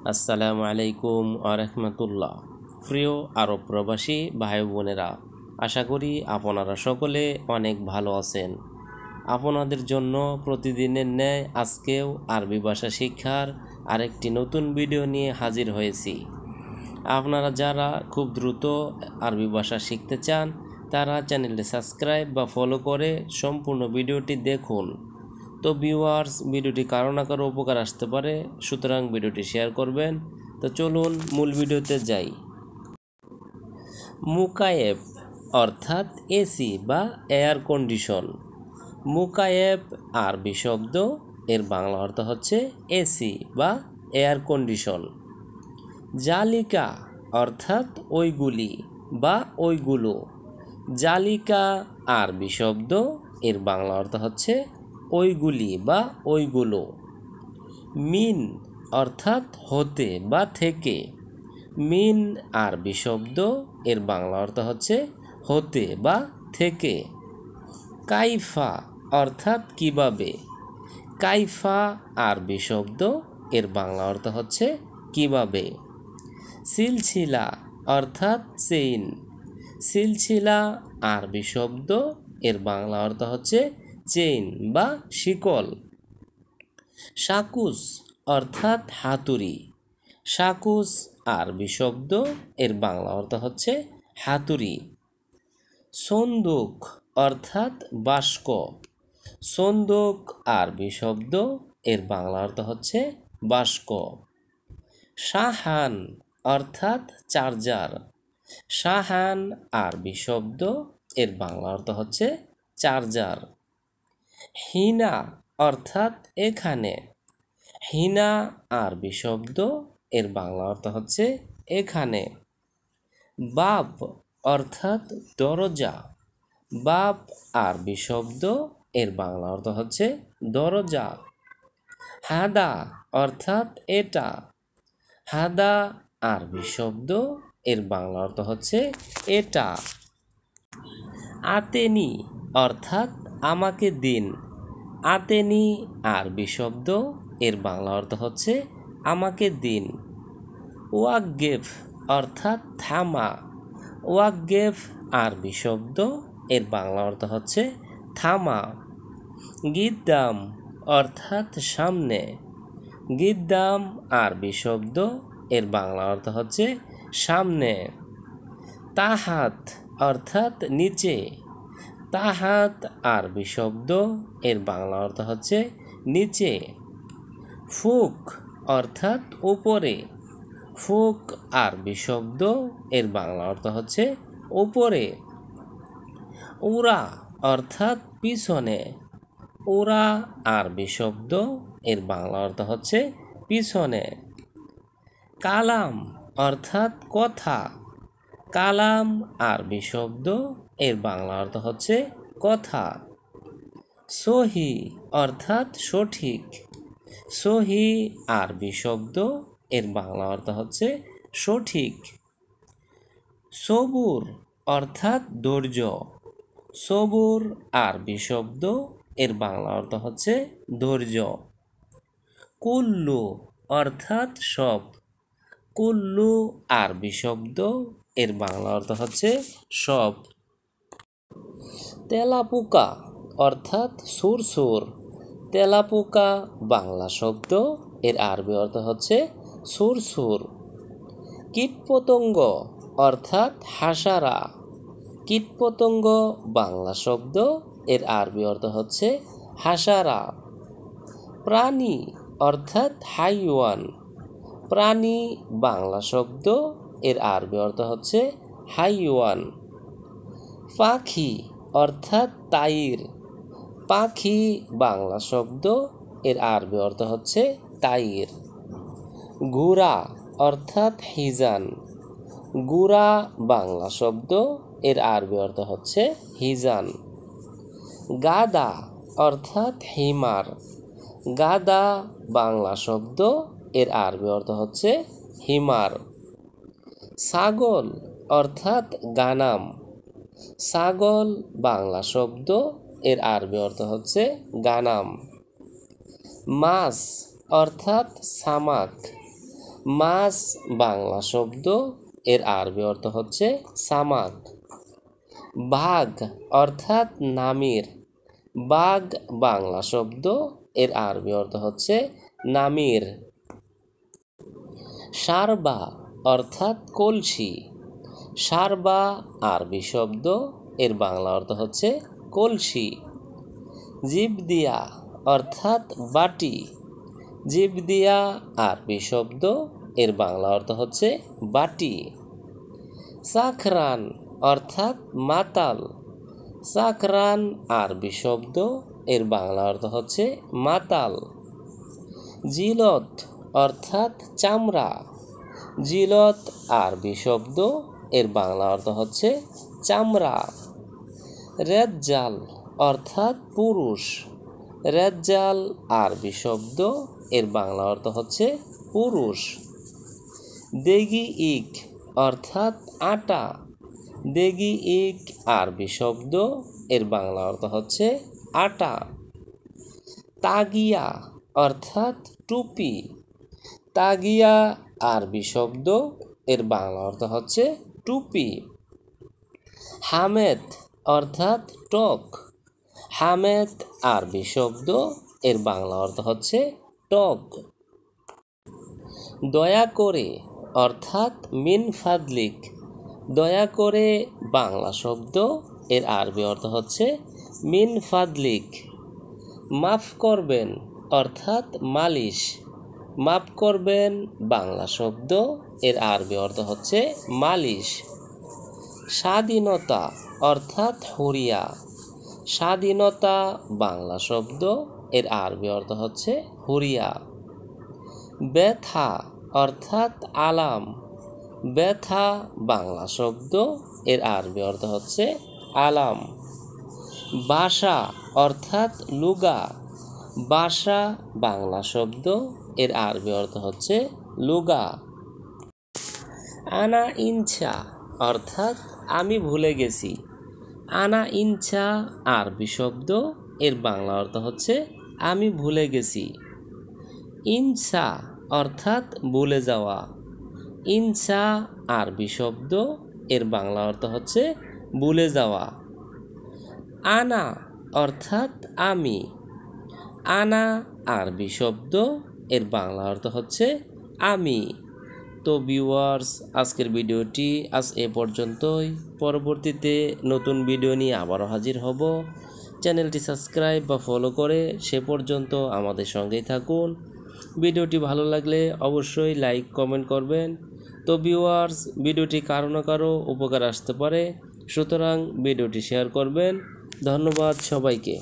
আসসালামু আলাইকুম আরহামতুল্লাহ। প্রিয় আরব প্রবাসী ভাই বোনেরা, আশা করি আপনারা সকলে অনেক ভালো আছেন। আপনাদের জন্য প্রতিদিনের ন্যায় আজকেও আরবি ভাষা শিক্ষার আরেকটি নতুন ভিডিও নিয়ে হাজির হয়েছি। আপনারা যারা খুব দ্রুত আরবি ভাষা শিখতে চান তারা চ্যানেলটি সাবস্ক্রাইব বা ফলো করে সম্পূর্ণ ভিডিওটি দেখুন। তো ভিউয়ার্স, ভিডিওটি কারো না কারো উপকার আসতে পারে, সুতরাং ভিডিওটি শেয়ার করবেন। তো চলুন মূল ভিডিওতে যাই। মুকায়েব অর্থাৎ এসি বা এয়ার কন্ডিশন। মুকায়েব আরবি শব্দ, এর বাংলা অর্থ হচ্ছে এসি বা এয়ার কন্ডিশন। জালিকা অর্থাৎ ওইগুলি বা ওইগুলো। জালিকা আরবি শব্দ, এর বাংলা অর্থ হচ্ছে ওইগুলি বা ওইগুলো। মিন অর্থাৎ হতে বা থেকে। মিন আরবি শব্দ, এর বাংলা অর্থ হচ্ছে হতে বা থেকে। কাইফা অর্থাৎ কিভাবে। কাইফা আরবি শব্দ, এর বাংলা অর্থ হচ্ছে কিভাবে। সিলসিলা অর্থাৎ চেইন। সিলসিলা আরবি শব্দ, এর বাংলা অর্থ হচ্ছে চেইন বা শিকল। শাকুস অর্থাৎ হাতুড়ি। শাকুস আরবি শব্দ, এর বাংলা অর্থ হচ্ছে হাতুড়ি। সন্দুক অর্থাৎ বাস্ক। সন্দুক আরবি শব্দ, এর বাংলা অর্থ হচ্ছে বাস্ক। শাহান অর্থাৎ চার্জার। শাহান আরবি শব্দ, এর বাংলা অর্থ হচ্ছে চার্জার। হিনা অর্থাৎ এখানে। হিনা আরবি শব্দ, এর বাংলা অর্থ হচ্ছে এখানে। বাব অর্থাৎ দরজা। বাব আরবি শব্দ, এর বাংলা অর্থ হচ্ছে দরজা। হাদা অর্থাৎ এটা। হাদা আরবি শব্দ, এর বাংলা অর্থ হচ্ছে এটা। আতেনি অর্থাৎ আমাকে দিন। আতেনি আরবি শব্দ, এর বাংলা অর্থ হচ্ছে আমাকে দিন। ওয়াকগেফ অর্থাৎ থামা। ওয়াকগেফ আরবি শব্দ, এর বাংলা অর্থ হচ্ছে থামা। গিদ্দাম অর্থাৎ সামনে। গিদ্দাম আরবি শব্দ, এর বাংলা অর্থ হচ্ছে সামনে। তাহাত অর্থাৎ নিচে। তাহাত আরবি শব্দ, এর বাংলা অর্থ হচ্ছে নিচে। ফুক অর্থাৎ উপরে। ফুক আরবি শব্দ, এর বাংলা অর্থ হচ্ছে উপরে। উরা অর্থাৎ পিছনে। উরা আরবি শব্দ, এর বাংলা অর্থ হচ্ছে পিছনে। কালাম অর্থাৎ কথা। কালাম আরবি শব্দ, এর বাংলা অর্থ হচ্ছে কথা। সহি অর্থাৎ সঠিক। সহি আরবি শব্দ, এর বাংলা অর্থ হচ্ছে সঠিক। সবুর অর্থাৎ ধৈর্য। সবুর আরবি শব্দ, এর বাংলা অর্থ হচ্ছে ধৈর্য। কুল্লু অর্থাৎ সব। কুল্লু আরবি শব্দ, এর বাংলা অর্থ হচ্ছে সব। তেলাপোকা অর্থাৎ সুরসুর। তেলাপোকা বাংলা শব্দ, এর আরবি অর্থ হচ্ছে সুরসুর। কীটপতঙ্গ অর্থাৎ হাসারা। কীটপতঙ্গ বাংলা শব্দ, এর আরবি অর্থ হচ্ছে হাসারা। প্রাণী অর্থাৎ হাইওয়ান। প্রাণী বাংলা শব্দ, এর আরবি অর্থ হচ্ছে হাইওয়ান। পাখি অর্থাৎ তাইর। পাখি বাংলা শব্দ, এর আরবি অর্থ হচ্ছে তাইর। ঘোড়া অর্থাৎ হিজান। ঘোড়া বাংলা শব্দ, এর আরবি অর্থ হচ্ছে হিজান। গাদা অর্থাৎ হিমার। গাদা বাংলা শব্দ, এর আরবি অর্থ হচ্ছে হিমার। ছাগল অর্থাৎ গানাম। ছাগল বাংলা শব্দ, এর আরবি অর্থ হচ্ছে গানাম। মাছ অর্থাৎ সামাক। মাছ বাংলা শব্দ, এর আরবি অর্থ হচ্ছে সামাক। বাঘ অর্থাৎ নামির, বাঘ বাংলা শব্দ, এর আরবি অর্থ হচ্ছে নামির। সারবা অর্থাৎ কলসি, সারবা আরবি শব্দ, এর বাংলা অর্থ হচ্ছে কলসি। জিবদিয়া অর্থাৎ বাটি, জিবদিয়া আরবি শব্দ, এর বাংলা অর্থ হচ্ছে বাটি। সাকরান অর্থাৎ মাতাল, সাকরান আরবি শব্দ, এর বাংলা অর্থ হচ্ছে মাতাল। জিলত অর্থাৎ চামড়া, জিলত আরবি শব্দ, এর বাংলা অর্থ হচ্ছে চামড়া। রেজ্জাল অর্থাৎ পুরুষ, রেজ্জাল আরবি শব্দ, এর বাংলা অর্থ হচ্ছে পুরুষ। দেগি ইক অর্থাৎ আটা, দেগি ইক আরবি শব্দ, এর বাংলা অর্থ হচ্ছে আটা। তাগিয়া অর্থাৎ টুপি, তাগিয়া আরবি শব্দ, এর বাংলা অর্থ হচ্ছে টুপি। হামেদ অর্থাৎ টক, হামেদ আরবি শব্দ, এর বাংলা অর্থ হচ্ছে টক। দয়া করে অর্থাৎ মিন ফাদলিক, দয়া করে বাংলা শব্দ, এর আরবি অর্থ হচ্ছে মিন ফাদলিক। মাফ করবেন অর্থাৎ মালিশ, মাফ করবেন বাংলা শব্দ, এর আরবি অর্থ হচ্ছে মালিশ। স্বাধীনতা অর্থাৎ হুরিয়া, স্বাধীনতা বাংলা শব্দ, এর আরবি অর্থ হচ্ছে হুরিয়া। ব্যথা অর্থাৎ আলাম, ব্যথা বাংলা শব্দ, এর আরবি অর্থ হচ্ছে আলাম। বাসা অর্থাৎ লুগা, বাসা বাংলা শব্দ, এর আরবি অর্থ হচ্ছে লুগা। আনা ইনছা অর্থাৎ আমি ভুলে গেছি, আনা ইনছা আরবি শব্দ, এর বাংলা অর্থ হচ্ছে আমি ভুলে গেছি। ইনসা অর্থাৎ ভুলে যাওয়া, ইনসা আরবি শব্দ, এর বাংলা অর্থ হচ্ছে ভুলে যাওয়া। আনা অর্থাৎ আমি, আনা আরবি শব্দ, এর বাংলা অর্থ হচ্ছে আমি। তো ভিউয়ার্স, আজকের ভিডিওটি আজ এ পর্যন্তই। পরবর্তীতে নতুন ভিডিও নিয়ে আবারও হাজির হব। চ্যানেলটি সাবস্ক্রাইব বা ফলো করে সে পর্যন্ত আমাদের সঙ্গেই থাকুন। ভিডিওটি ভালো লাগলে অবশ্যই লাইক কমেন্ট করবেন। তো ভিউয়ার্স, ভিডিওটি কারো না কারো উপকার আসতে পারে, সুতরাং ভিডিওটি শেয়ার করবেন। ধন্যবাদ সবাইকে।